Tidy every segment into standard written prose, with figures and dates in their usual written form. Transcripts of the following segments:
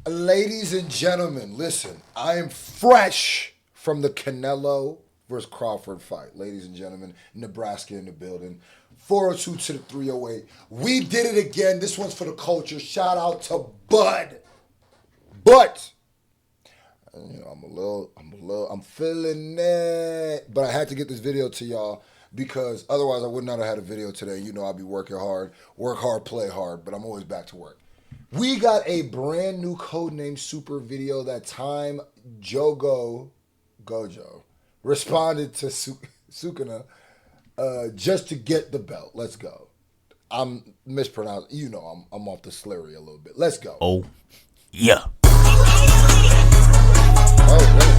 Ladies and gentlemen, listen, I am fresh from the Canelo versus Crawford fight. Ladies and gentlemen, Nebraska in the building. 402 to the 308. We did it again. This one's for the culture. Shout out to Bud. But, you know, I'm feeling it. But I had to get this video to y'all because otherwise I would not have had a video today. You know I'll be working hard. Work hard, play hard, but I'm always back to work. We got a brand new Codename Super video. That time Jogo responded to Sukuna just to get the belt. Let's go. I'm mispronouncing. You know I'm off the slurry a little bit. Let's go. Oh, yeah. Oh, really?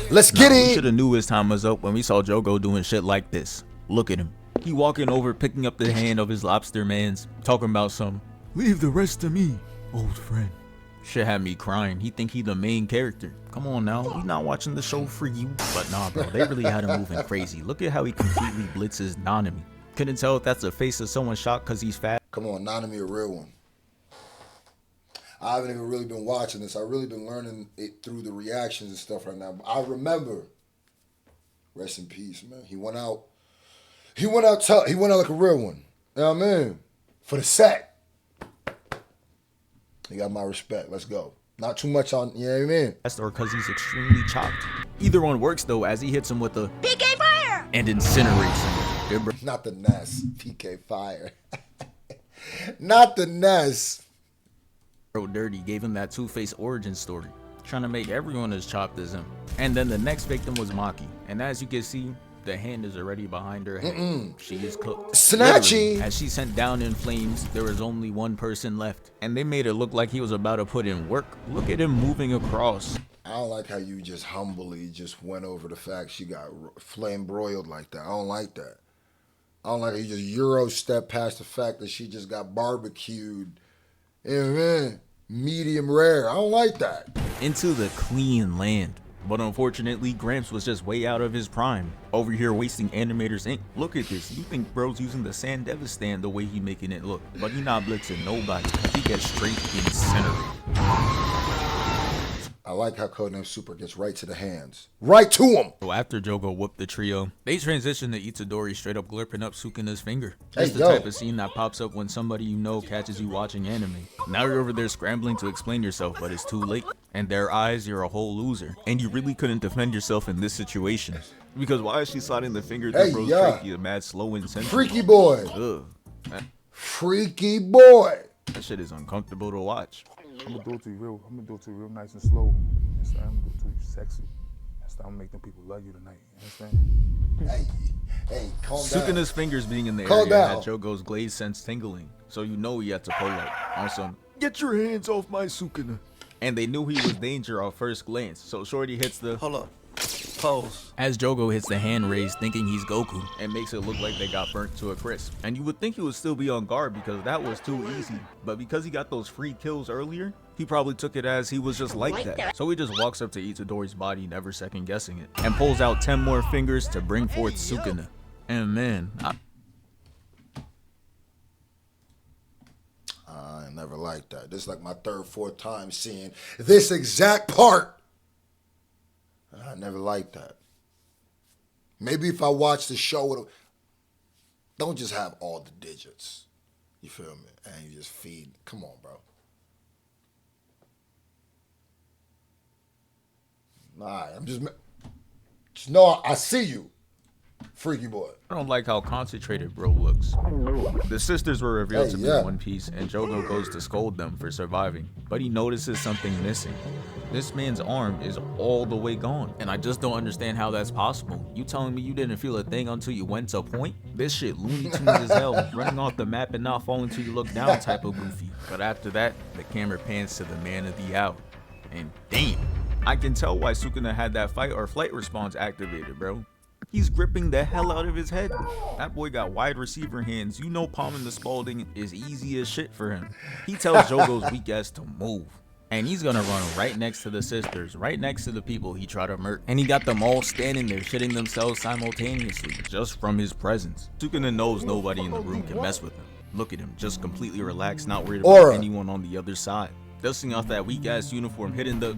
Okay. Let's get it. We should have knew his time was up when we saw Jogo doing shit like this. Look at him. He walking over, picking up the hand of his lobster mans, talking about some, leave the rest to me, old friend. Shit had me crying. He think he the main character. Come on now, we not watching the show for you. But nah, bro, they really had him moving crazy. Look at how he completely blitzes Nanami. Couldn't tell if that's the face of someone shocked because he's fat. Come on, Nanami a real one. I haven't even really been watching this. I've really been learning it through the reactions and stuff right now. But I remember, rest in peace, man. He went out like a real one. You know what I mean? For the set. He got my respect. Let's go. Not too much on, you know what I mean? That's or because he's extremely chopped. Either one works though, as he hits him with the PK fire and incinerates him. Good, bro. Not the Ness. PK fire. Not the Ness. Bro Dirty gave him that Two-Face origin story, trying to make everyone as chopped as him. And then the next victim was Maki. And as you can see, the hand is already behind her head. She is cooked. Snatchy! Literally, as she sent down in flames, there was only one person left. And they made it look like he was about to put in work. Look at him moving across. I don't like how you just humbly just went over the fact she got flame broiled like that. I don't like that. I don't like how you just Euro step past the fact that she just got barbecued. You know what I mean? Medium rare. I don't like that. Into the clean land. But unfortunately, Gramps was just way out of his prime. Over here wasting animators ink. Look at this. You think bro's using the Sandevistan the way he making it look. But he not blitzing nobody. He gets straight incinerated. I like how Codename Super gets right to the hands. Right to him! So after Jogo whooped the trio, they transition to Itadori straight up glurping up Sukuna's finger. Hey, That's the type of scene that pops up when somebody you know catches you watching anime. Now you're over there scrambling to explain yourself, but it's too late. In their eyes, you're a whole loser. And you really couldn't defend yourself in this situation. Because why is she sliding the finger through bro's trachea, mad slow and sensitive? Freaky boy! Ugh. Freaky boy! That shit is uncomfortable to watch. I'm gonna do it to you real nice and slow. Understand? I'm gonna do it to you sexy. Understand? I'm gonna make them people love you tonight. You understand? Hey, calm down. Sukuna's fingers being in the Calm area down. had Jogo's glazed sense tingling, so you know he had to pull up. Also, get your hands off my Sukuna. And they knew he was danger off first glance, so Shorty hits the hold up. Pose. As Jogo hits the hand raised thinking he's Goku and makes it look like they got burnt to a crisp. And you would think he would still be on guard because that was too easy. But because he got those free kills earlier, he probably took it as he was just like that. So he just walks up to Itadori's body, never second guessing it, and pulls out 10 more fingers to bring forth Sukuna. And man, I never liked that. This is like my third, fourth time seeing this exact part. I never liked that. Maybe if I watch the show, don't just have all the digits. You feel me? And you just feed. Come on, bro. Alright, I'm just know I see you, freaky boy. I don't like how concentrated bro looks. The sisters were revealed to be in one piece, and Jogo goes to scold them for surviving, but he notices something missing. This man's arm is all the way gone, and I just don't understand how that's possible. You telling me you didn't feel a thing until you went to point? This shit Looney Tunes as hell, running off the map and not falling till you look down type of goofy. But after that, the camera pans to the man of the hour, and damn, I can tell why Sukuna had that fight or flight response activated, bro. He's gripping the hell out of his head. That boy got wide receiver hands. You know palming the Spalding is easy as shit for him. He tells Jogo's weak ass to move. And he's gonna run right next to the sisters, right next to the people he tried to murk. And he got them all standing there shitting themselves simultaneously, just from his presence. Sukuna knows nobody in the room can mess with him. Look at him, just completely relaxed, not worried about Aura. anyone on the other side. Dusting off that weak ass uniform, hitting the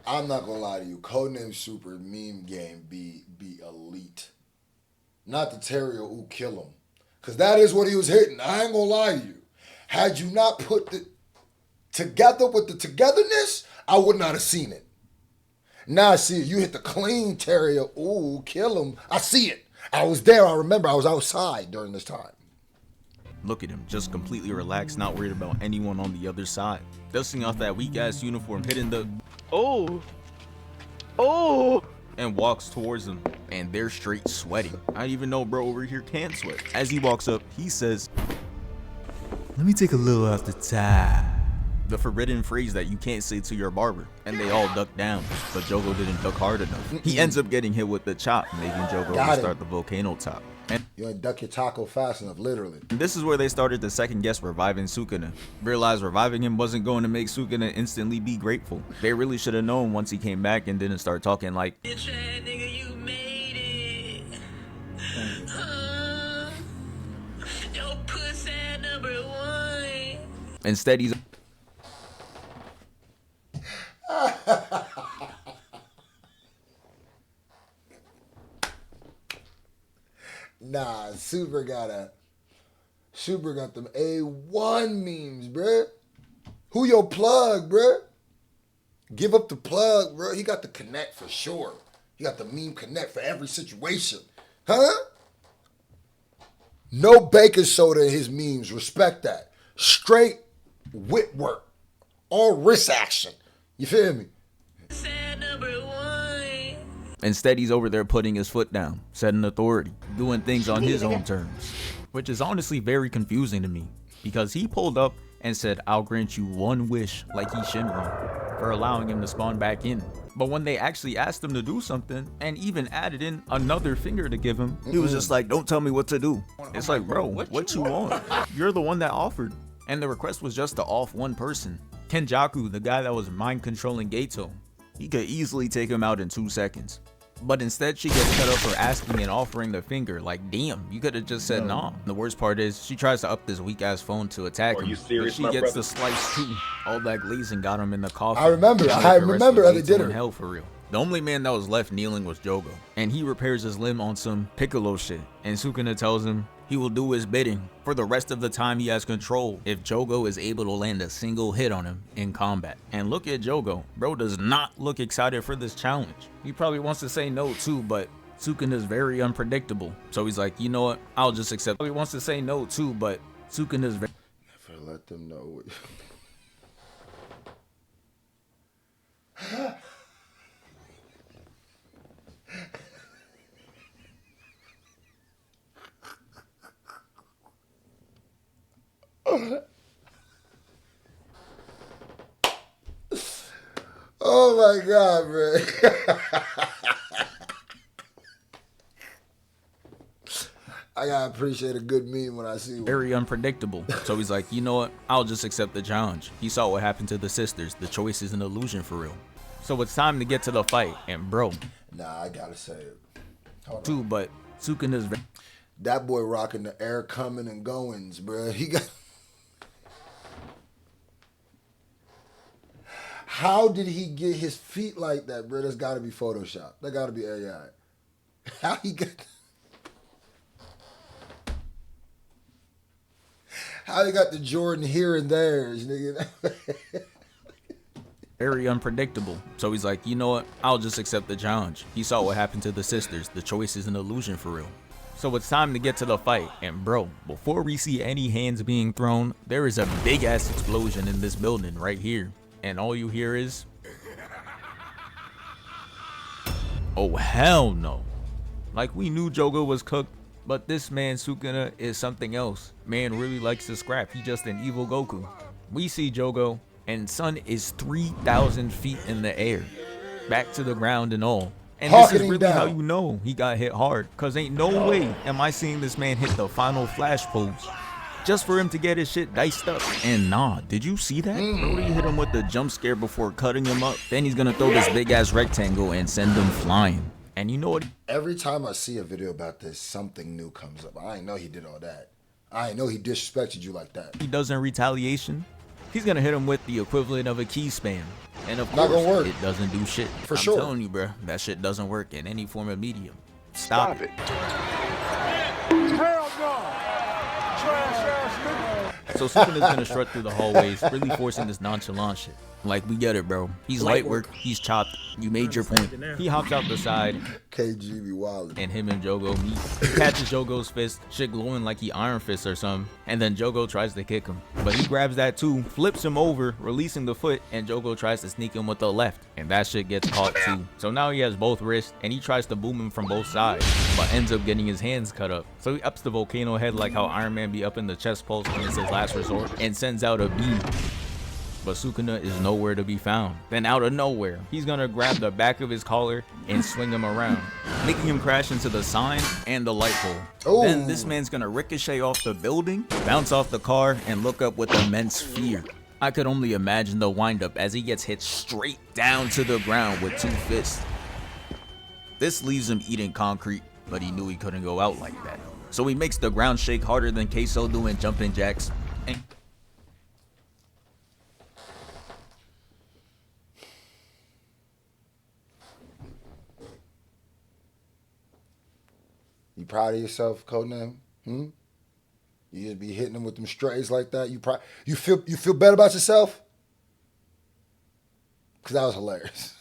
I'm not gonna lie to you. Codename Super meme game be elite. Not the Terrio who kill him, cause that is what he was hitting. I ain't gonna lie to you. Had you not put the together with the togetherness, I would not have seen it. Now I see it. You hit the clean Terrio. Ooh, kill him. I see it. I was there. I remember. I was outside during this time. Look at him, just completely relaxed, not worried about anyone on the other side. Dusting off that weak ass uniform, hitting the and walks towards them, and they're straight sweating. I didn't even know bro over here can't sweat. As he walks up, he says, "Let me take a little off the top." The forbidden phrase that you can't say to your barber, and they all duck down, but Jogo didn't duck hard enough. He ends up getting hit with the chop, making Jogo restart the volcano top. And you ain't duck your taco fast enough, literally. this is where they started to second guess reviving Sukuna. Realized reviving him wasn't going to make Sukuna instantly be grateful. They really should have known once he came back and didn't start talking like, Bitch ass nigga, you made it. Your pussy #1. instead he's Nah, Super got them A1 memes, bruh. Who your plug, bruh? Give up the plug, bruh. He got the connect for sure. He got the meme connect for every situation. Huh? No baking soda in his memes. Respect that. Straight wit work. All wrist action. You feel me? Instead, he's over there putting his foot down, setting authority, doing things on his own terms, which is honestly very confusing to me, because he pulled up and said, "I'll grant you one wish," like he's Shinron, for allowing him to spawn back in. But when they actually asked him to do something, and even added in another finger to give him, he was just like, "Don't tell me what to do." It's like, bro, what you want? You're the one that offered. And the request was just to off one person. Kenjaku, the guy that was mind controlling Gato. He could easily take him out in 2 seconds. But instead, she gets cut up for asking and offering the finger. Like, damn, you could have just said nah. The worst part is, she tries to up this weak ass phone to attack him. But she gets the slice too. All that glazing got him in the coffin. I remember how they did it. Hell for real. The only man that was left kneeling was Jogo, and he repairs his limb on some Piccolo shit. And Sukuna tells him he will do his bidding for the rest of the time he has control if Jogo is able to land a single hit on him in combat. And look at Jogo. Bro does not look excited for this challenge. He probably wants to say no too, but Sukuna is very unpredictable. So he's like, you know what? I'll just accept. He wants to say no too, but Sukuna is very... Never let them know. Oh my God, bro. I gotta appreciate a good meme when I see one. Very unpredictable. So he's like, you know what? I'll just accept the challenge. He saw what happened to the sisters. The choice is an illusion for real. So it's time to get to the fight. And bro. Nah, I gotta say it. Too, but Sukuna's... That boy rocking the air coming and goings, bro. He got... How did he get his feet like that, bro? That's gotta be Photoshop. That gotta be AI. How he got... How he got the Jordan here and there, nigga. Very unpredictable. So he's like, you know what? I'll just accept the challenge. He saw what happened to the sisters. The choice is an illusion for real. So it's time to get to the fight. And bro, before we see any hands being thrown, there is a big ass explosion in this building right here. And all you hear is... oh, hell no. Like, we knew Jogo was cooked, but this man Sukuna is something else. Man really likes to scrap. He just an evil Goku. We see Jogo, and son is 3,000 feet in the air, back to the ground and all. And this is really how you know he got hit hard, cause ain't no way am I seeing this man hit the final flash pose just for him to get his shit diced up. And nah, did you see that? Brody hit him with the jump scare before cutting him up. Then he's gonna throw this big ass rectangle and send him flying. And you know what? Every time I see a video about this, something new comes up. I ain't know he did all that. I ain't know he disrespected you like that. He does in retaliation. He's gonna hit him with the equivalent of a key spam. And of Not course, gonna work. it doesn't do shit. For sure. I'm telling you, bro, that shit doesn't work in any form of medium. Stop it. Hell no! Trash ass nigga. So Sukuna's gonna strut through the hallways, really forcing this nonchalant shit. Like, we get it, bro. He's light work, he's chopped. You made your point. He hops out the side, KG be wildin'. and him and Jogo meet. He catches Jogo's fist, shit glowing like he Iron Fist or something, and then Jogo tries to kick him. But he grabs that too, flips him over, releasing the foot, and Jogo tries to sneak him with the left, and that shit gets caught too. So now he has both wrists, and he tries to boom him from both sides, but ends up getting his hands cut up. So he ups the volcano head like how Iron Man be up in the chest pulse when it's his last resort, and sends out a beam. But Sukuna is nowhere to be found. Then out of nowhere, he's gonna grab the back of his collar and swing him around, making him crash into the sign and the light pole. Ooh. Then this man's gonna ricochet off the building, bounce off the car, and look up with immense fear. I could only imagine the windup as he gets hit straight down to the ground with 2 fists. This leaves him eating concrete, but he knew he couldn't go out like that. So he makes the ground shake harder than Queso doing jumping jacks. And You proud of yourself, Codename? You just be hitting them with them strays like that. You feel better about yourself? Cause that was hilarious.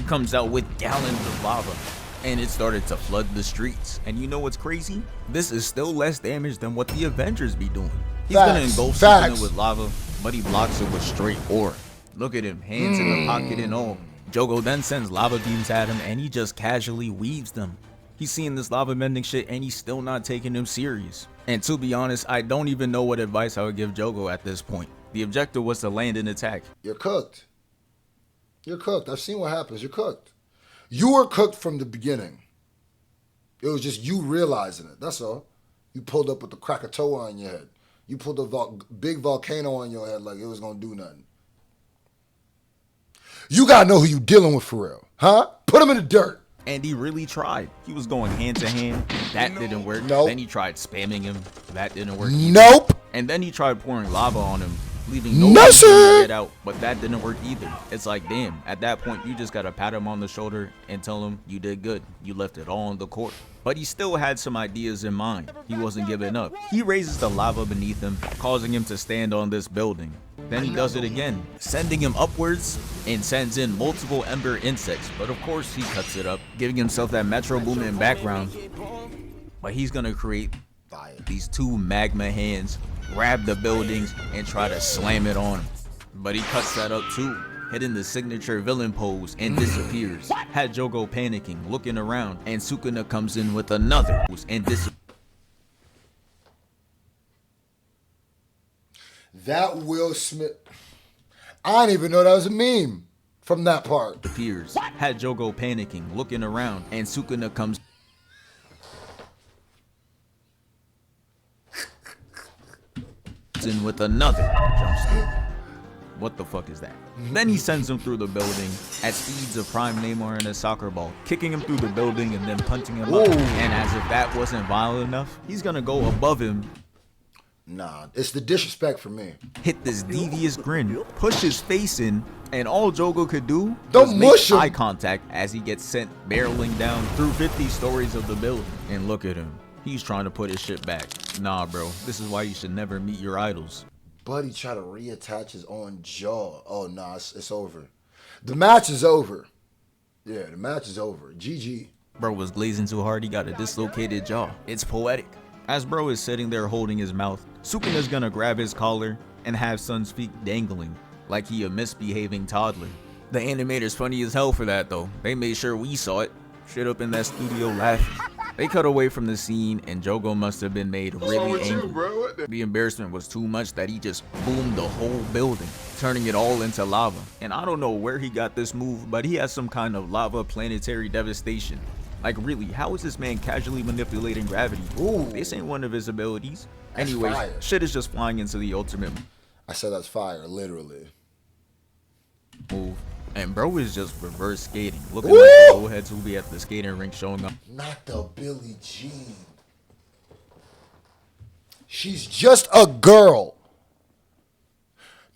comes out with gallons of lava, and it started to flood the streets. And you know what's crazy? This is still less damage than what the Avengers be doing. He's gonna engulf Sukuna with lava, but he blocks it with straight ore. Look at him, hands in the pocket and all. Jogo then sends lava beams at him, and he just casually weaves them. He's seeing this lava bending shit, and he's still not taking him serious. And to be honest, I don't even know what advice I would give Jogo at this point. The objective was to land an attack. You're cooked. You're cooked. I've seen what happens. You're cooked. You were cooked from the beginning. It was just you realizing it. That's all. You pulled up with the Krakatoa on your head. You pulled a big volcano on your head like it was going to do nothing. You got to know who you dealing with for real. Huh? Put him in the dirt. And he really tried. He was going hand to hand. That didn't work. Nope. Then he tried spamming him. That didn't work. Nope. And then he tried pouring lava on him, leaving no No, reason sir. to get out. But that didn't work either. It's like, damn, at that point, you just got to pat him on the shoulder and tell him you did good. You left it all on the court. But he still had some ideas in mind. He wasn't giving up. He raises the lava beneath him, causing him to stand on this building. Then he does it again, sending him upwards and sends in multiple ember insects. But of course he cuts it up, giving himself that Metro Boomin background. But he's gonna create these 2 magma hands, grab the buildings, and try to slam it on him. But he cuts that up too, hitting the signature villain pose and disappears. Had Jogo panicking, looking around, and Sukuna comes in with another and disappears. That Will Smith. I didn't even know that was a meme from that part. Had Jogo panicking, looking around, and Sukuna comes in with another jumpsuit. What the fuck is that? Then he sends him through the building at speeds of Prime Neymar in a soccer ball, kicking him through the building and then punching him up. And as if that wasn't violent enough, he's gonna go above him. Nah, it's the disrespect for me. Hit this devious grin, push his face in, and all Jogo could do Don't was mush make him. eye contact as he gets sent barreling down through 50 stories of the building. And look at him. He's trying to put his shit back. Nah, bro. This is why you should never meet your idols. Buddy tried to reattach his own jaw. Oh, nah, it's over. The match is over. Yeah, the match is over. GG. Bro was glazing too hard, he got a dislocated jaw. It's poetic. As bro is sitting there holding his mouth, Sukuna's gonna grab his collar and have Sun's feet dangling like he a misbehaving toddler. The animator's funny as hell for that though. They made sure we saw it. Straight up in that studio laughing. They cut away from the scene and Jogo must have been made really angry. The embarrassment was too much that he just boomed the whole building, turning it all into lava. And I don't know where he got this move, but he has some kind of lava planetary devastation. Like really, how is this man casually manipulating gravity? Ooh. This ain't one of his abilities. That's Anyways, fire. shit is just flying into the ultimate I said that's fire, literally. move. And bro is just reverse skating, looking like the old heads who be at the skating rink showing up. Not the Billie Jean. She's just a girl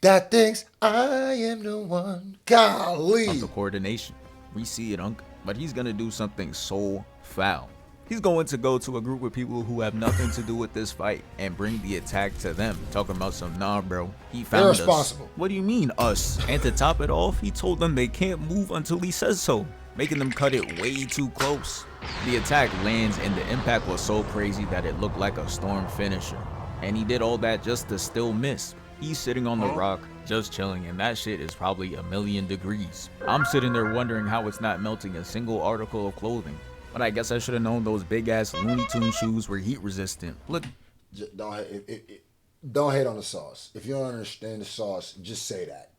that thinks I am the one. Golly. Of the coordination. We see it, but he's gonna do something so foul. He's going to go to a group of people who have nothing to do with this fight and bring the attack to them. Talking about some, nah, bro, he found us. Irresponsible. What do you mean, us? And to top it off, he told them they can't move until he says so, making them cut it way too close. The attack lands and the impact was so crazy that it looked like a storm finisher. And he did all that just to still miss. He's sitting on the rock, just chilling, and that shit is probably 1,000,000 degrees. I'm sitting there wondering how it's not melting a single article of clothing. But I guess I should have known those big ass Looney Tune shoes were heat resistant. Look. Don't hate on the sauce. If you don't understand the sauce, just say that.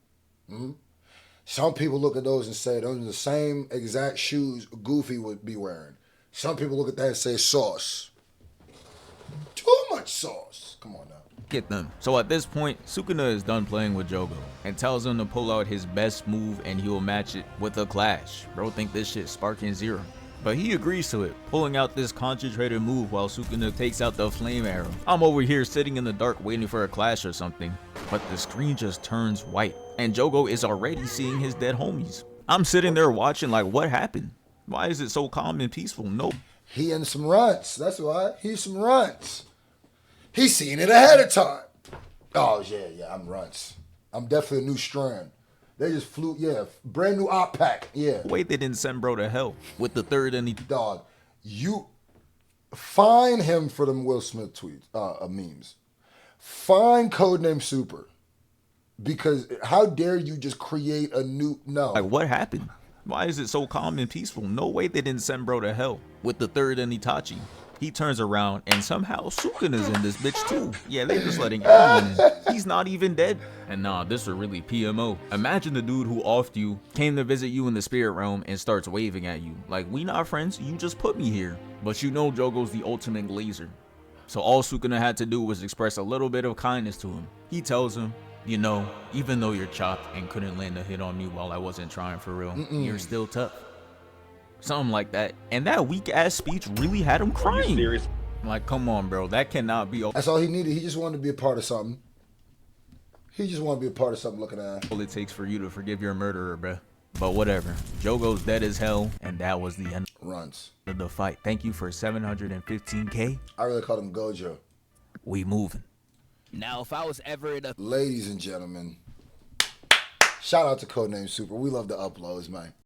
Some people look at those and say those are the same exact shoes Goofy would be wearing. Some people look at that and say sauce. Too much sauce. Come on now. Get them. So at this point, Sukuna is done playing with Jogo and tells him to pull out his best move and he will match it with a clash. Bro think this shit sparking zero. But he agrees to it, pulling out this concentrated move while Sukuna takes out the flame arrow. I'm over here sitting in the dark waiting for a clash or something, but the screen just turns white and Jogo is already seeing his dead homies. I'm sitting there watching like, what happened? Why is it so calm and peaceful? Nope. He in some runs. That's why. He's some runs. He's seen it ahead of time. Oh, yeah, I'm runs. I'm definitely a new strand. They just flew, brand new op pack, Wait, they didn't send bro to hell with the third and the dog. You fine him for them Will Smith tweets, memes. Fine Codename Super, because how dare you just create a new Like what happened? Why is it so calm and peaceful? No way they didn't send bro to hell with the third and Itachi. He turns around and somehow Sukuna's in this bitch too. Yeah, they just letting everyone in. He's not even dead. And nah, this was really PMO. Imagine the dude who offed you, came to visit you in the spirit realm and starts waving at you. Like, we not friends, you just put me here. But you know Jogo's the ultimate glazer. So all Sukuna had to do was express a little bit of kindness to him. He tells him, you know, even though you're chopped and couldn't land a hit on me while I wasn't trying for real, you're still tough. Something like that. And that weak ass speech really had him crying. Like, come on, bro. That cannot be all. That's all he needed. He just wanted to be a part of something. He just wanted to be a part of something looking at. All it takes for you to forgive your murderer, bruh. But whatever. Jogo's dead as hell, and that was the end of the fight. Thank you for 715K. I really called him Gojo. We moving. Now, if I was ever in a... Ladies and gentlemen, shout out to Codename Super. We love the uploads, man.